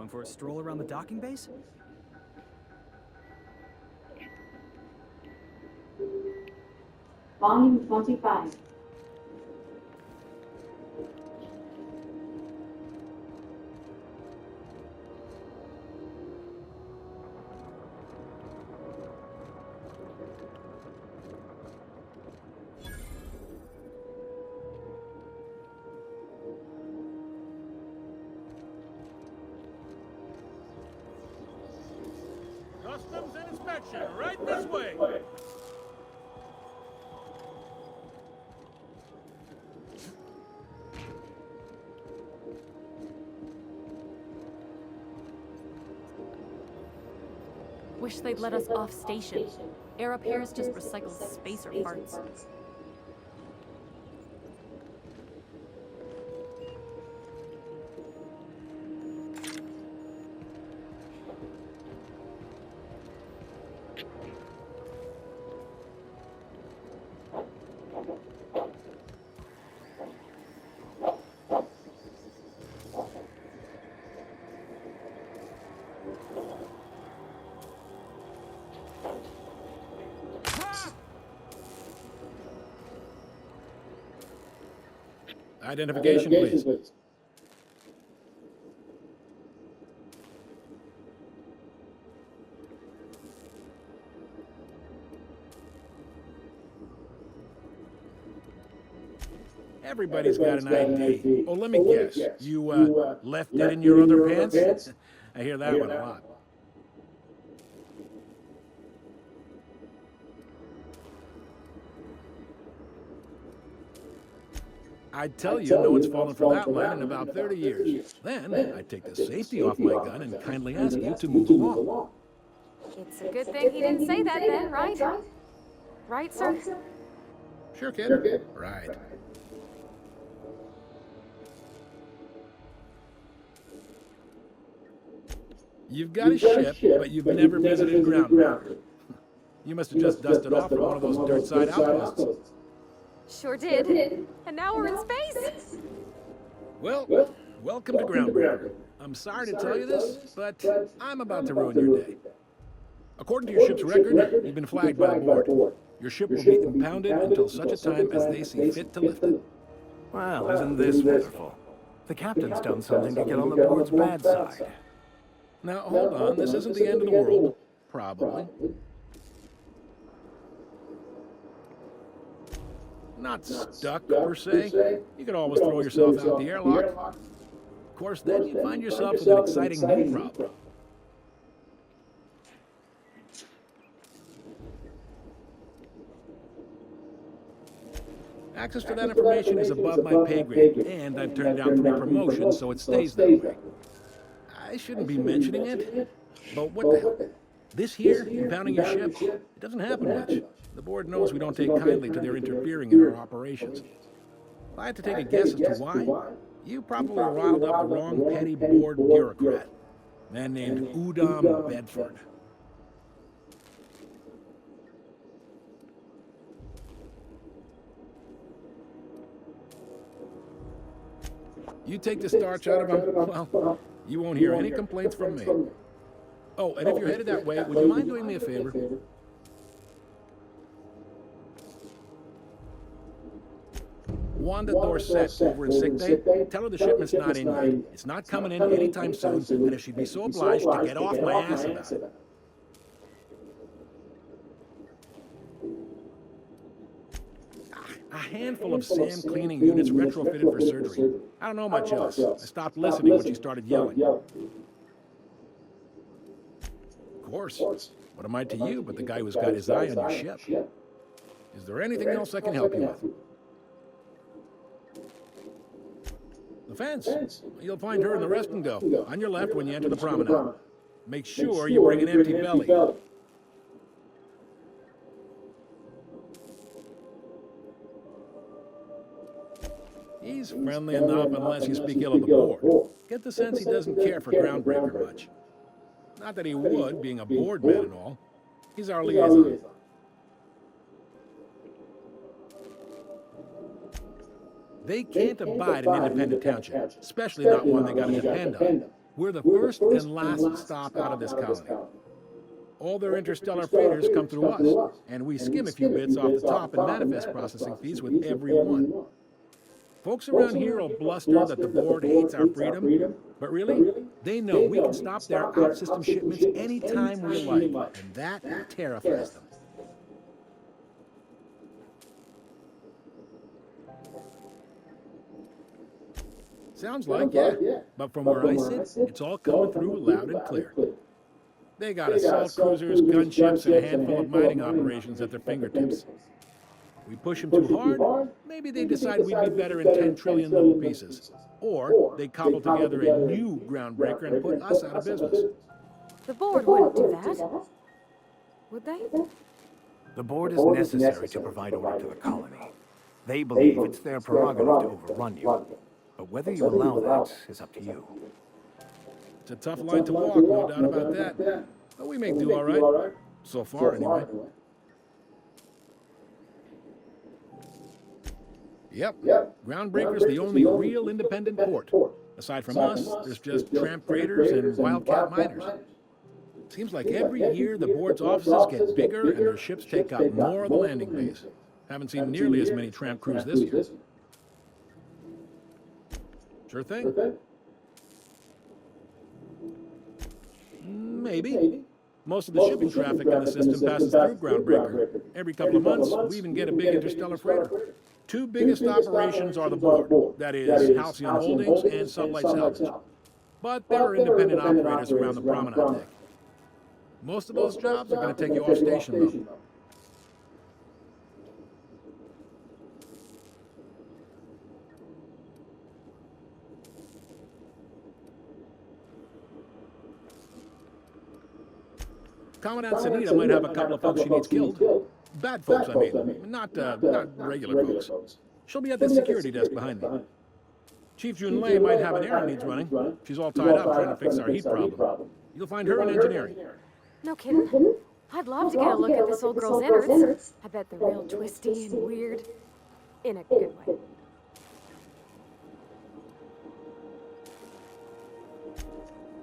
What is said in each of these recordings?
Going for a stroll around the docking base? Volume 25. Customs and inspection, right this way. Wish they'd let us off station. Air up here is just recycled space or farts. Identification, please. Everybody's got an ID. Oh, let me guess. You, left it in your other pants? I hear that one a lot. I'd tell you no one's fallen for that line in about 30 years. Then, I'd take the safety off my gun and kindly ask you to move along. It's a good thing he didn't say that then, right? Right, sir? Sure, kid. Right. You've got a ship, but you've never visited ground. You must have just dusted off from one of those dirt side outposts. Sure did. And now we're in space. Well, welcome to Groundbreaker. I'm sorry to tell you this, but I'm about to ruin your day. According to your ship's record, you've been flagged by the board. Your ship will be impounded until such a time as they see fit to lift it. Well, isn't this wonderful? The captain's done something to get on the board's bad side. Now, hold on, this isn't the end of the world. Probably. Not stuck, per se. You could always throw yourself out the airlock. Of course, then you find yourself with an exciting new problem. Access to that information is above my pay grade, and I've turned down 3 promotions, so it stays that way. I shouldn't be mentioning it, but what the hell? This here, impounding your ship, it doesn't happen much. The board knows we don't take kindly to their interfering in our operations. If I had to take a guess as to why, you probably riled up the wrong petty board bureaucrat, a man named Udom Bedford. You take the starch out of him, well, you won't hear any complaints from me. Oh, and if you're headed that way, would you mind doing me a favor? Wanda Dorset over in sick bay, tell her the shipment's not in yet. It's not coming in anytime soon, and if she'd be so obliged to get off my ass about it. A handful of SAM cleaning units retrofitted for surgery. I don't know much else. I stopped listening when she started yelling. Of course. What am I to you but the guy who's got his eye on your ship? Is there anything else I can help you with? The fence. You'll find her in the rest and go, on your left when you enter the promenade. Make sure you bring an empty belly. He's friendly enough unless you speak ill of the board. Get the sense he doesn't care for Groundbreaker much. Not that he would, being a board man and all. He's our liaison. They can't abide an independent township, especially not one they gotta depend on. We're the first and last stop out of this colony. All their interstellar freighters come through us, and we skim a few bits off the top and manifest processing fees with every one. Folks around here will bluster that the board hates our freedom, but really, they know we can stop their out-system shipments anytime we like, and that terrifies them. Sounds like, yeah. But from where I sit, it's all coming through loud and clear. They got assault cruisers, gunships, and a handful of mining operations at their fingertips. We push them too hard, maybe they decide we'd be better in 10 trillion little pieces. Or they cobble together a new groundbreaker and put us out of business. The board wouldn't do that. Would they? The board is necessary to provide order to the colony. They believe it's their prerogative to overrun you. But whether you allow that is up to you. It's a tough line to walk, no doubt about that. But we may do all right. So far, anyway. Yep. Groundbreaker's the only real independent port. Aside from us, there's just tramp freighters and wildcat miners. Seems like every year the board's offices get bigger and their ships take up more of the landing bays. Haven't seen nearly as many tramp crews this year. Sure thing? Maybe. Most of the shipping traffic in the system passes through Groundbreaker. Every couple of months, we even get a big interstellar freighter. Two biggest operations are the board, that is, Halcyon Holdings and Sublight Salvage. But there are independent operators around the promenade deck. Most of those jobs are going to take you off station, though. Commandant Sanita might have a couple of folks she needs killed. Bad folks, I mean. Not regular folks. She'll be at the security desk behind me. Chief Junlei might have an errand needs running. She's all tied up trying to fix our heat problem. You'll find her in engineering. No kidding. I'd love to get a look at this old girl's innards. I bet they're real twisty and weird. In a good way.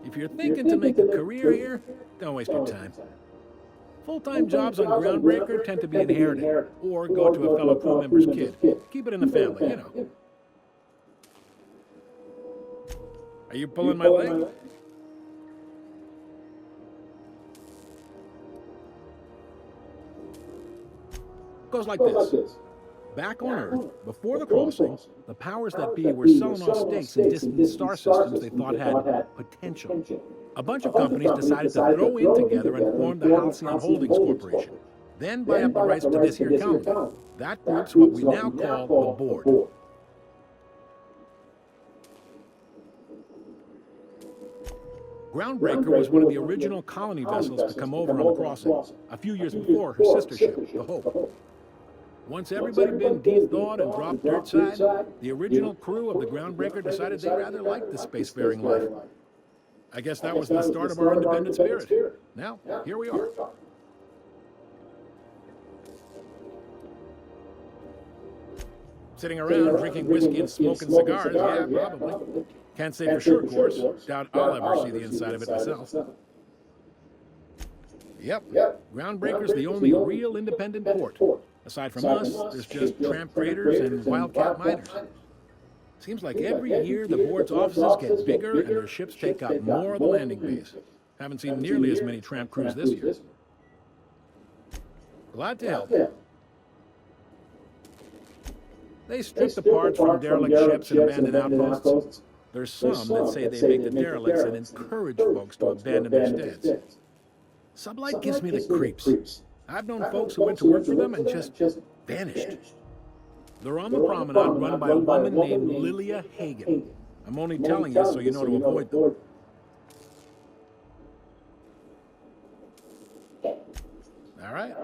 If you're thinking to make a career here, don't waste your time. Full-time jobs on Groundbreaker tend to be inherited, or go to a fellow crew member's kid. Keep it in the family, you know. Are you pulling my leg? Goes like this. Back on Earth, before the crossing, the powers that be were selling off stakes in distant star systems they thought had potential. A bunch of companies decided to throw in together and form the Halcyon Holdings Corporation, then buy up the rights to this here colony. That group's what we now call the board. Groundbreaker was one of the original colony vessels to come over on the crossing, a few years before her sister ship, the Hope. Once everybody been de-thawed and dropped dirt side, the original crew of the Groundbreaker decided they rather liked the spacefaring life. I guess that was the start of our independent spirit. Now, here we are. Sitting around drinking whiskey and smoking cigars, yeah, probably. Can't say for sure, of course. Doubt I'll ever see the inside of it myself. Yep, Groundbreaker's the only real independent port. Aside from us, there's just tramp freighters and wildcat miners. Seems like every year the board's offices get bigger and their ships take up more of the landing bays. Haven't seen nearly as many tramp crews this year. Glad to help. They strip the parts from derelict ships and abandoned outposts. There's some that say they make the derelicts and encourage folks to abandon their steads. Sublight gives me the creeps. I've known folks who went to work for them and just vanished. They're on the promenade run by a woman named Lilia Hagen. I'm only telling you so you know to avoid them. All right.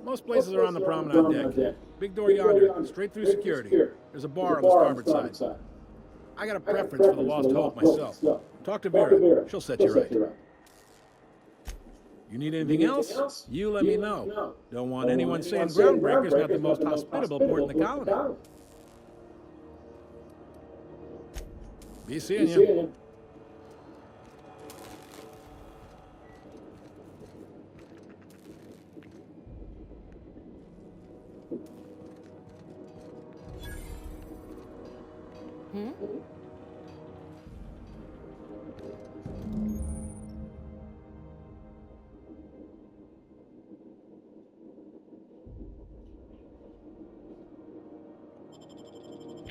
Most places are on the promenade deck. Big door yonder, straight through security. There's a bar on the starboard side. I got a preference for the Lost Hope myself. Talk to Vera. She'll set you right. You need anything else? You let me know. Don't want anyone saying Groundbreaker's not the most hospitable port in the colony. Be seeing you.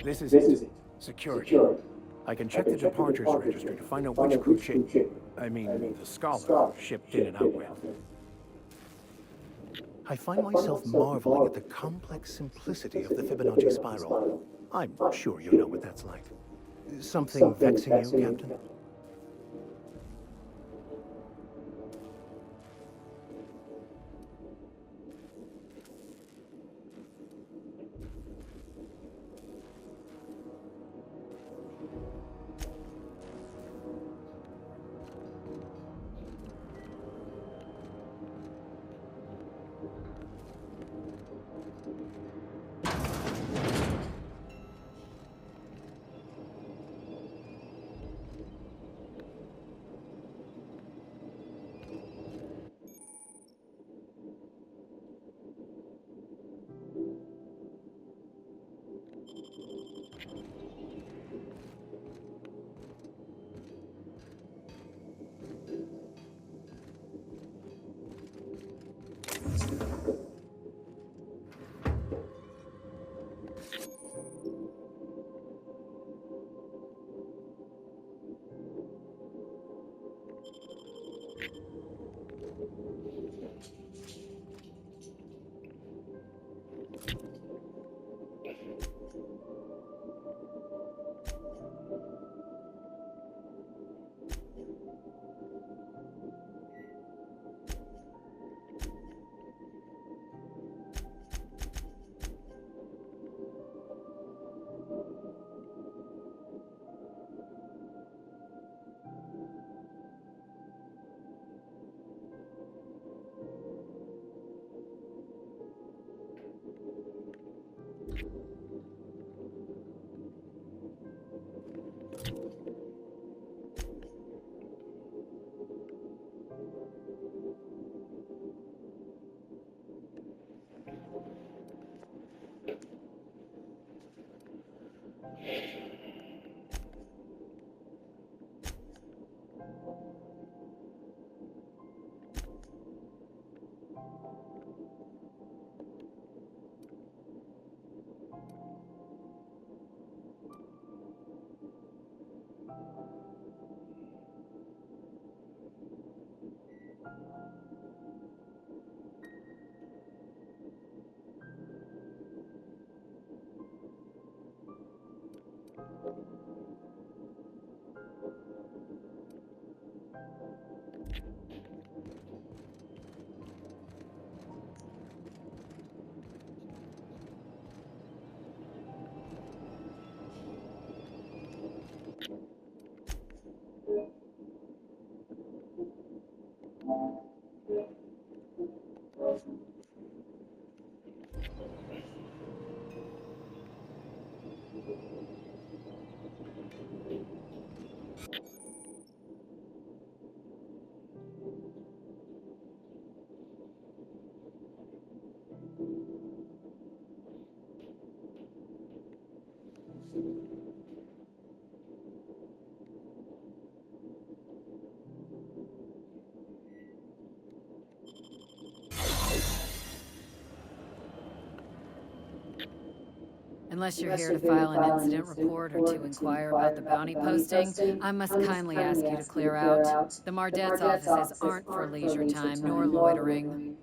This is it. Security. I can check the departures registry to find out which crew the Scholar, shipped in and out with. I find myself marveling at the complex simplicity of the Fibonacci spiral. I'm sure you know what that's like. Something vexing you, Captain? Unless you're here to file an incident report or to inquire about the bounty posting, I must kindly ask you to clear out. The Mardet's offices aren't for leisure time nor loitering.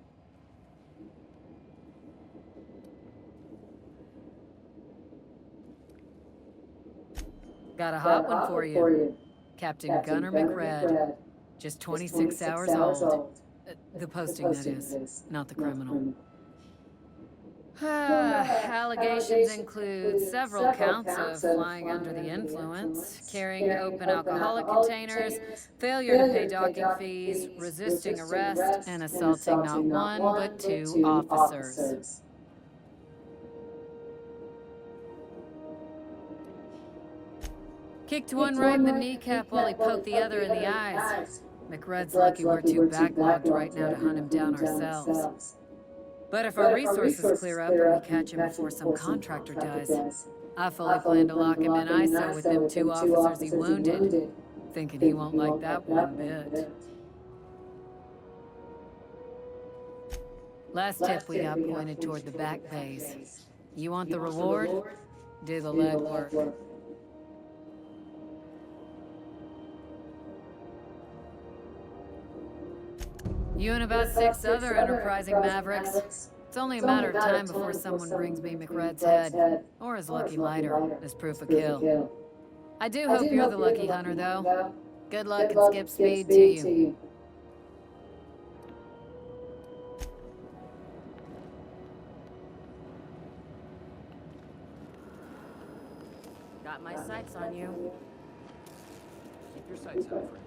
Got a hot one for you. Captain Gunnar McRed. Just 26 hours old. The posting, that is, not the criminal. Allegations include several counts of flying under the influence, carrying open alcoholic containers, failure to pay docking fees, resisting arrest, and assaulting not one but two officers. Kicked one right in the kneecap while he poked the other in the eyes. McRed's lucky we're too backlogged right now to hunt him down ourselves. But if our resources clear up and we catch him before some contractor does, I fully plan to lock him in ISO with them 2 officers he wounded, thinking he won't like that one bit. Last tip we got pointed toward the back bays. You want the reward? Do the legwork. You and about 6 other enterprising mavericks. It's only a matter of time before someone brings me McRed's head, or his lucky lighter, as proof of kill. I do hope you're the lucky hunter, though. Good luck and skip speed to you. Got my sights on you. Keep your sights out, friend.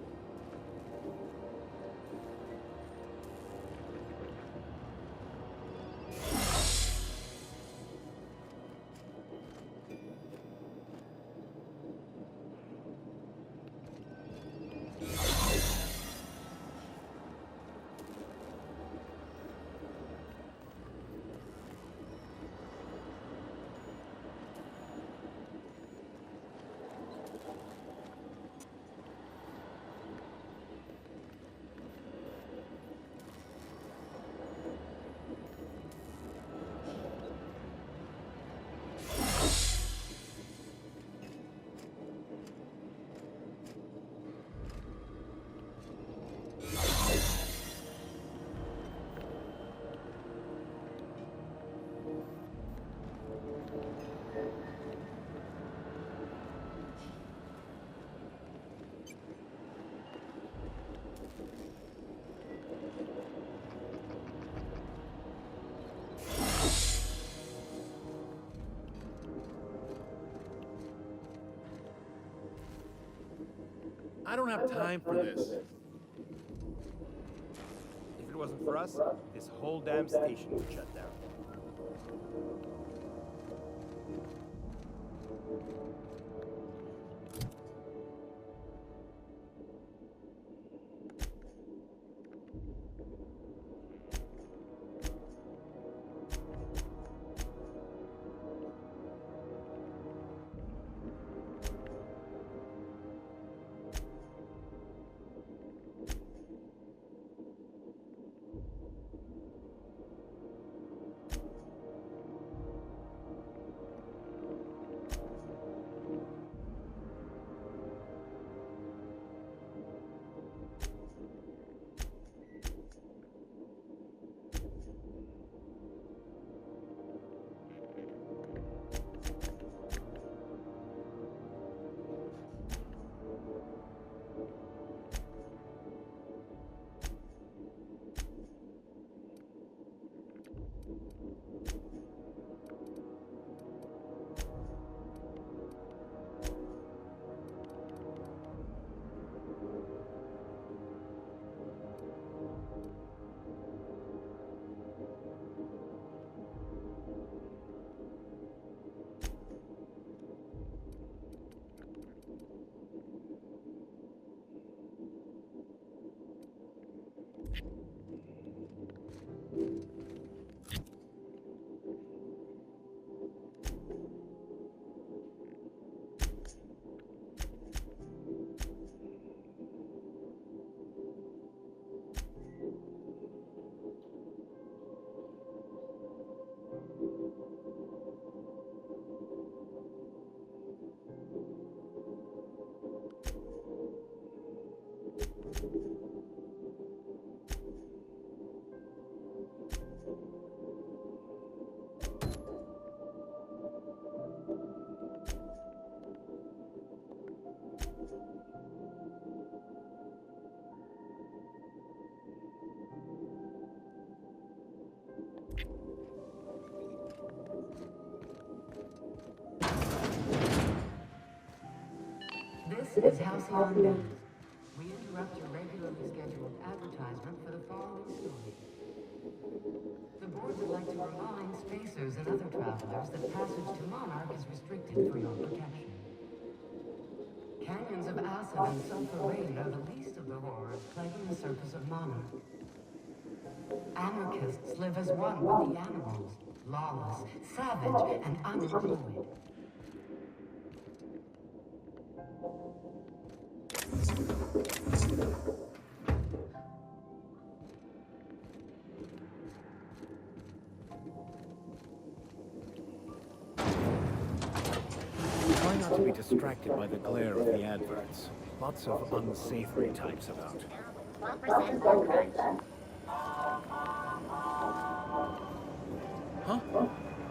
I don't have time for this. If it wasn't for us, this whole damn station would shut down. This is Household News. We interrupt your regularly scheduled advertisement for the following story. The board would like to remind spacers and other travelers that passage to Monarch is restricted for your protection. of acid and sulfur rain are the least of the horrors plaguing the surface of Mana. Anarchists live as one with the animals, lawless, savage, and unemployed. Try not to be distracted by the glare of the adverts. Lots of unsavory types about. 12% bone crunch. Huh?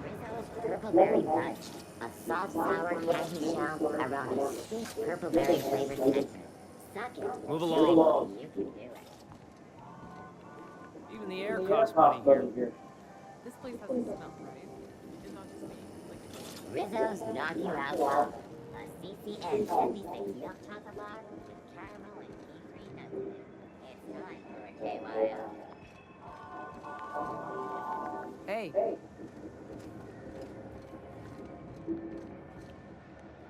Rizzo's Purpleberry Fudge. A salt, sour, candy shell, aroma, sweet purpleberry flavored nectar. Suck it. Move along. You can do it. Even the air costs money here. This place has a smell, right? It's not just me. Rizzo's Knock You Out Chocolate. A CCN 76 milk chocolate bar with caramel and pea-free nuts. It's time for a KYO. Hey,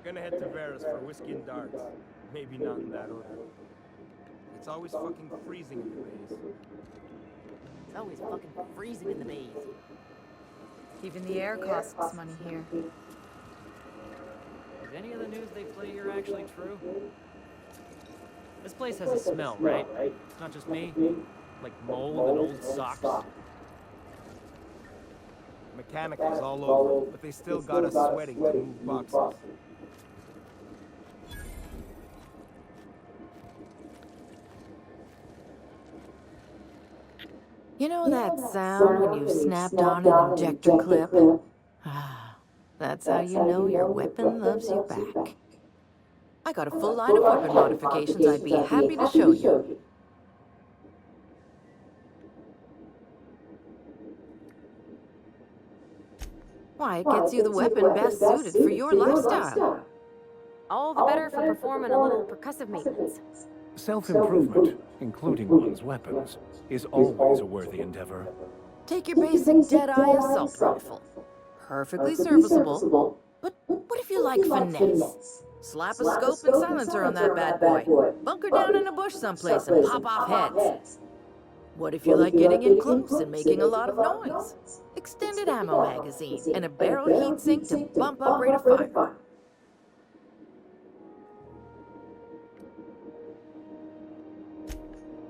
Gonna head to Vera's for whiskey and darts. Maybe not in that order. It's always fucking freezing in the bays. It's always fucking freezing in the bays. even the air costs money here. Is any of the news they play here actually true? This place has a smell, right? It's not just me. Like mold and old socks. Mechanicals all over, but they still got us sweating to move boxes. You know that sound when you snapped on an injector clip? Ah, that's how you know your weapon loves you back. I got a full line of weapon modifications I'd be happy to show you. Why, it gets you the weapon best suited for your lifestyle. All the better for performing a little percussive maintenance. Self-improvement, including one's weapons, is always a worthy endeavor. Take your basic Deadeye assault rifle. Perfectly serviceable. But what if you like finesse? Slap a scope and silencer on that bad boy. Bunker down in a bush someplace and pop off heads. What if you like getting in close and making a lot of noise? Extended ammo magazine and a barrel heatsink to bump up rate of fire.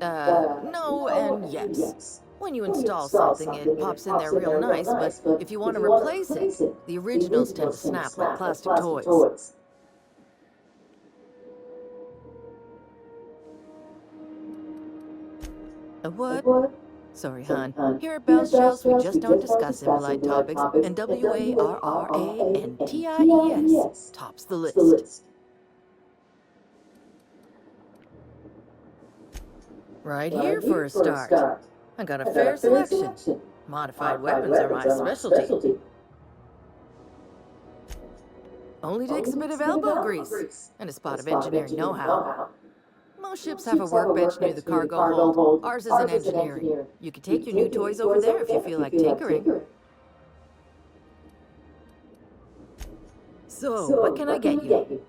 No and yes. When you install something, it pops in there real nice, but if you want to replace it, the originals tend to snap like plastic toys. A what? Sorry, hon. Here at Bell's Shells, we just don't discuss impolite topics, and WARRANTIES tops the list. Right here for a start. I got a fair selection. Modified weapons are my specialty. Only takes a bit of elbow grease and a spot of engineering know-how. Most ships have a workbench near the cargo hold. Ours is in engineering. You can take your new toys over there if you feel like tinkering. So, what can I get you?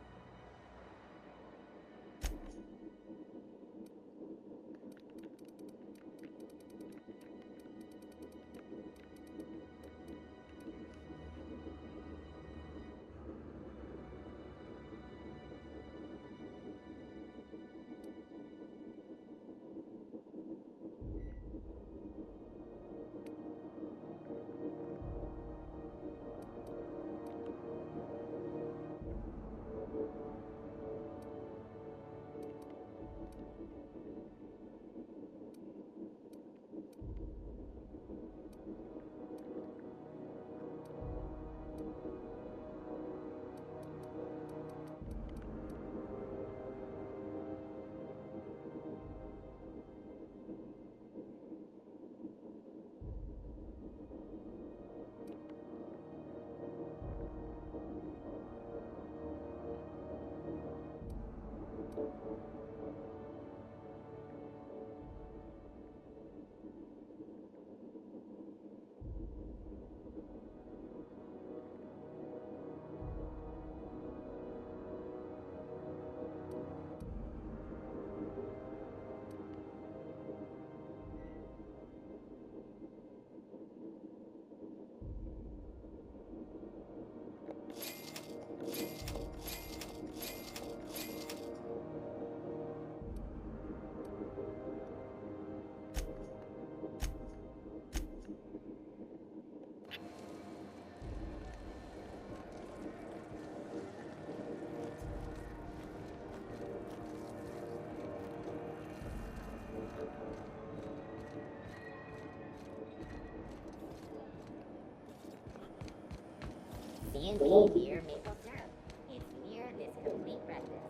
B&B Beer Maple Syrup. It's near this complete breakfast.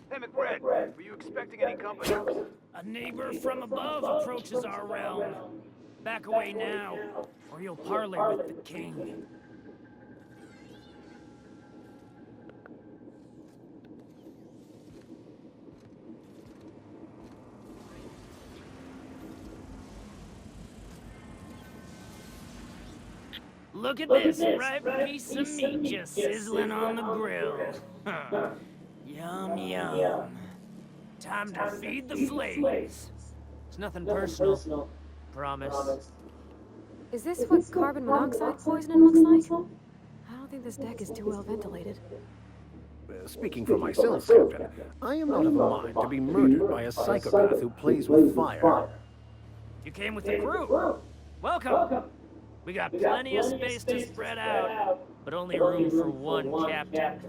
Hey, McBride, were you expecting any company? A neighbor from above approaches our realm. Back away now, or you'll parley with the king. Look at this ripe piece of meat just sizzling on the grill. Huh. Yum, yum. Time to feed the flames. It's nothing personal. Promise. Is this what carbon monoxide poisoning looks like? I don't think this deck is too well ventilated. Speaking for myself, Captain, I am not of a mind to be murdered by a psychopath who plays with fire. You came with the crew. Welcome. We got plenty of space to spread out, but only room for one captain.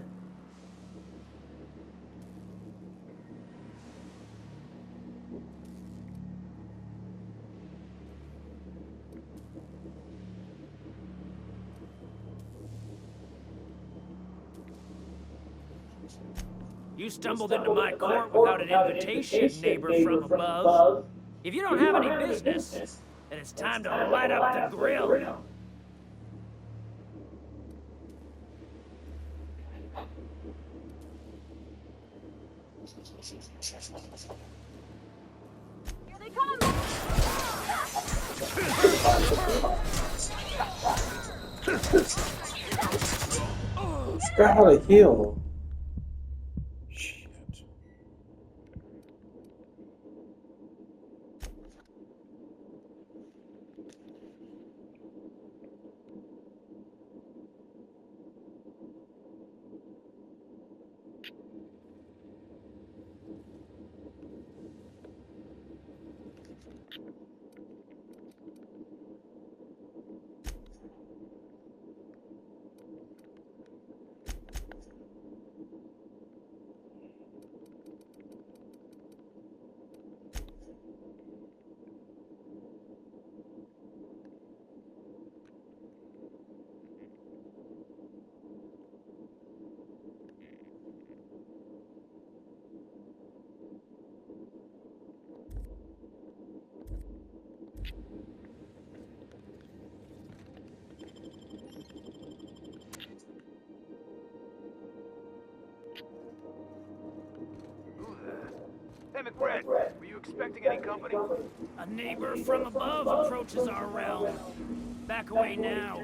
You stumbled into my court without an invitation, neighbor from above. If you don't have any business, then it's time to light up the grill. Here they come! I forgot how to heal. Shit. Hey, McBride, were you expecting any company? A neighbor from above approaches our realm. Back away now,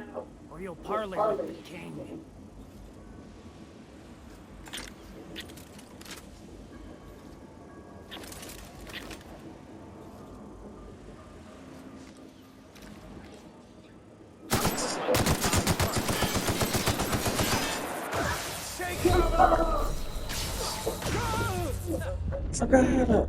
or you'll parley with the king. I forgot how to.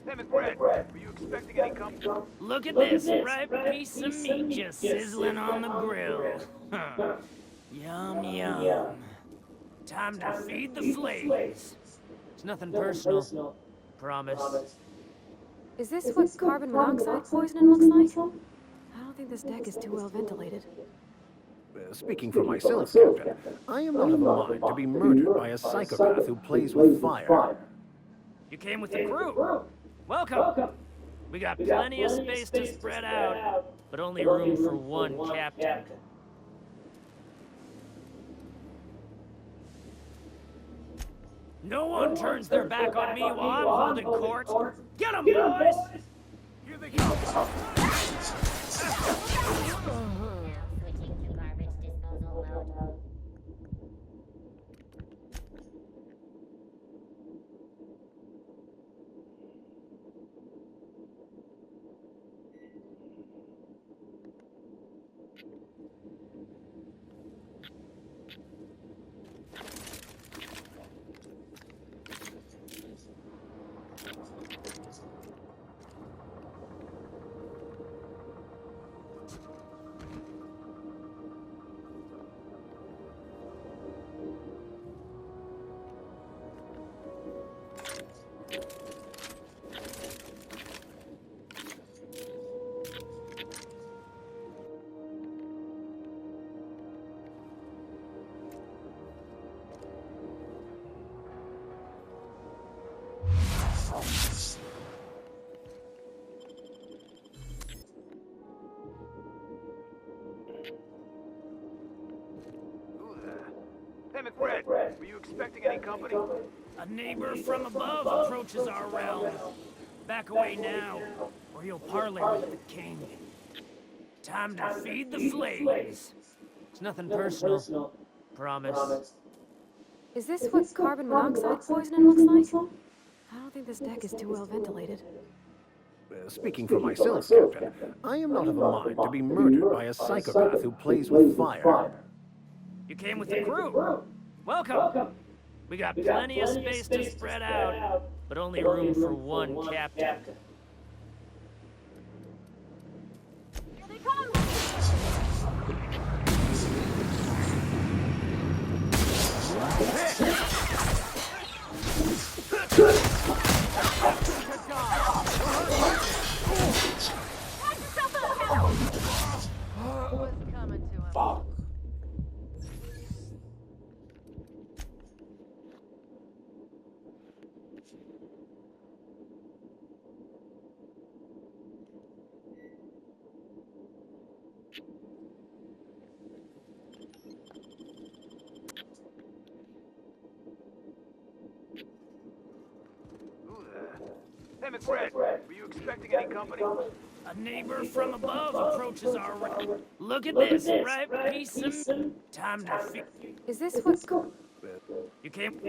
Hey, McBride, were you expecting any company? Look at this ripe piece of meat just sizzling on the grill. Huh. Yum, yum. Time to feed the flames. It's nothing personal. Promise. Is this what carbon monoxide poisoning looks like? I don't think this deck is too well ventilated. Speaking for myself, Captain, I am not of a mind to be murdered by a psychopath who plays with fire. You came with the crew. Welcome. We got plenty of space to spread out, but only room for one captain. No one turns their back on me while I'm holding court. Get 'em, boys! Here they come! Now switching to garbage disposal mode. Hey, McBride, were you expecting any company? A neighbor from above approaches our realm. Back away now, or you'll parley with the king. Time to feed the flames. It's nothing personal. Promise. Is this what carbon monoxide poisoning looks like? I don't think this deck is too well ventilated. Speaking for myself, Captain, I am not of a mind to be murdered by a psychopath who plays with fire. You came with the crew. Welcome. We got plenty of space to spread out, but only room for one captain. Here they come! What's coming to him? Fuck. Hey, McBride, were you expecting any company? A neighbor from above approaches our realm. Look at this, right piece of... Time to feed... Is this what... You came...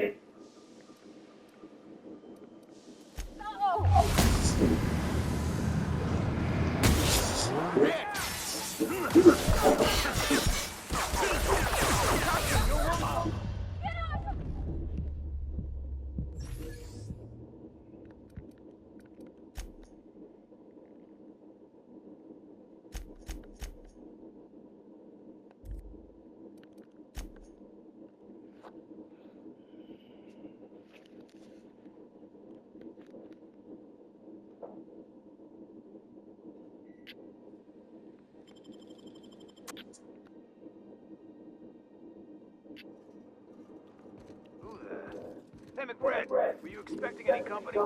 Hey, McBride, were you expecting any company?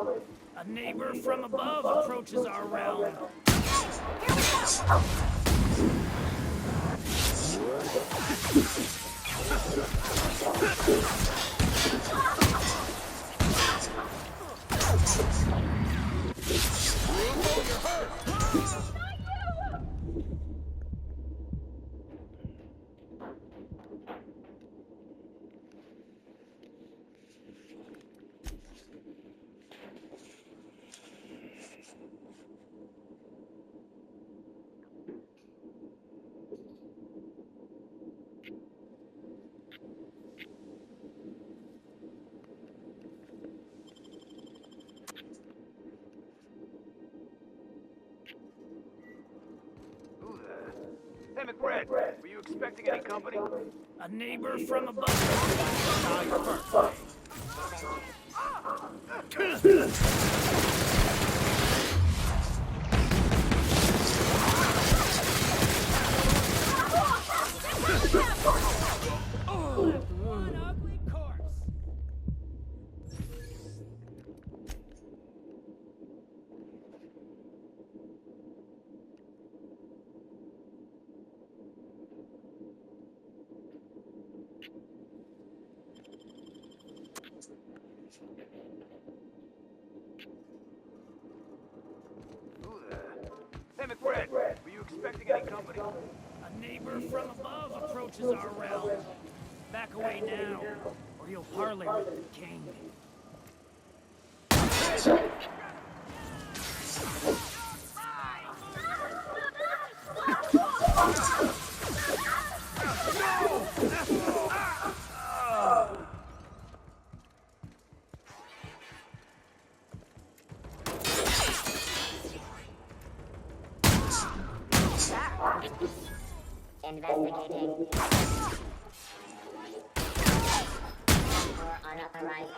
A neighbor from above approaches our realm. Hey, McBride, were you expecting any company? A neighbor from above. One ugly corpse. expecting any company? A neighbor from above approaches our realm. Back away now, or you'll parley with the king. Investigating. More unauthorized.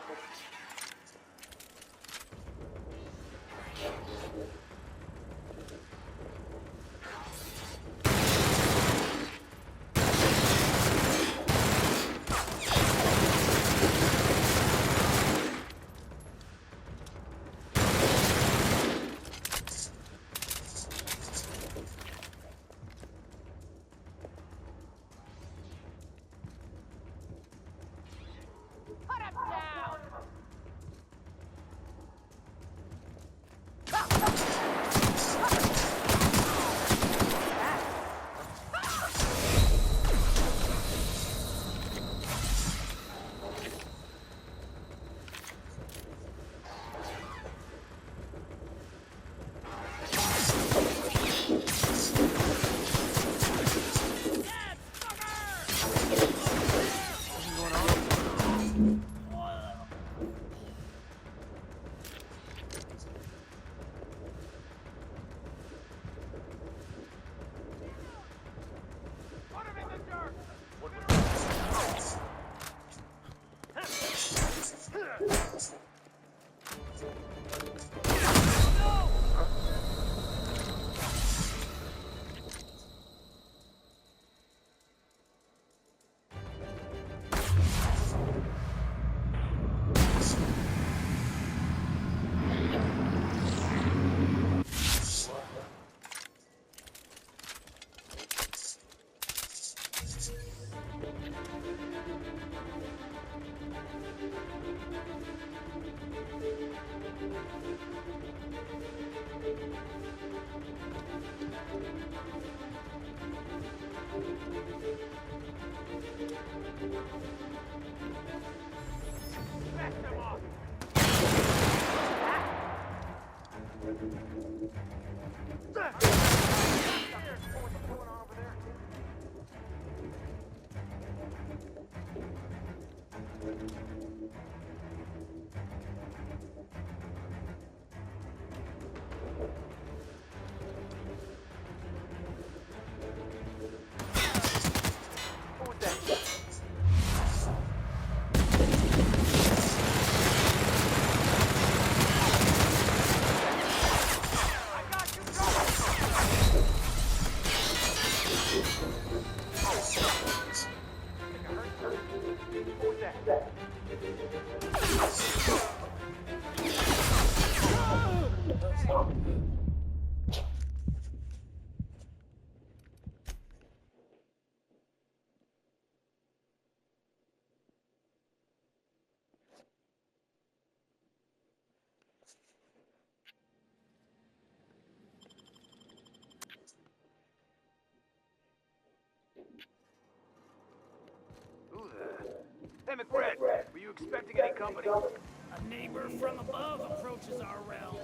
Hey, McBride, were you expecting any company? A neighbor from above approaches our realm.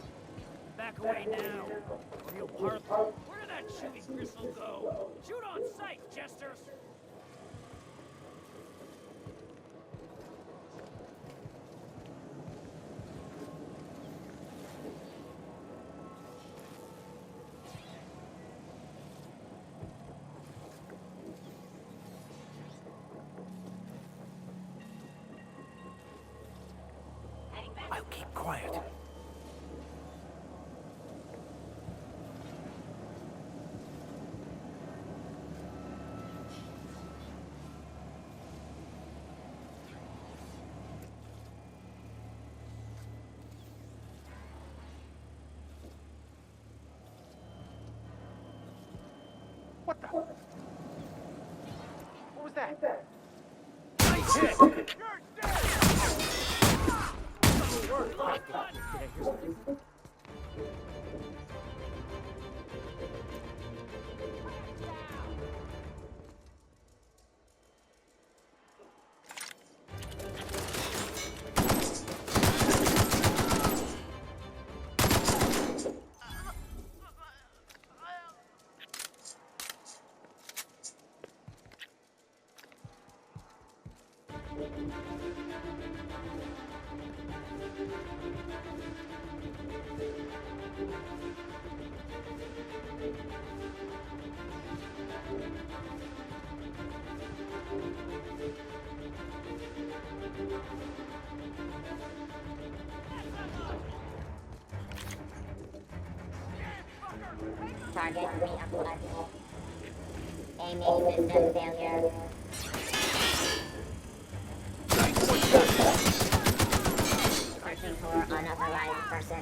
Back away now, or you'll parley. Where did that shooting crystal go? Shoot on sight, jesters! I'll keep quiet. What the? What was that? Nice hit! You're dead! Good work. Did I hear something? Target reupload. Aiming system failure. Searching for unauthorized person.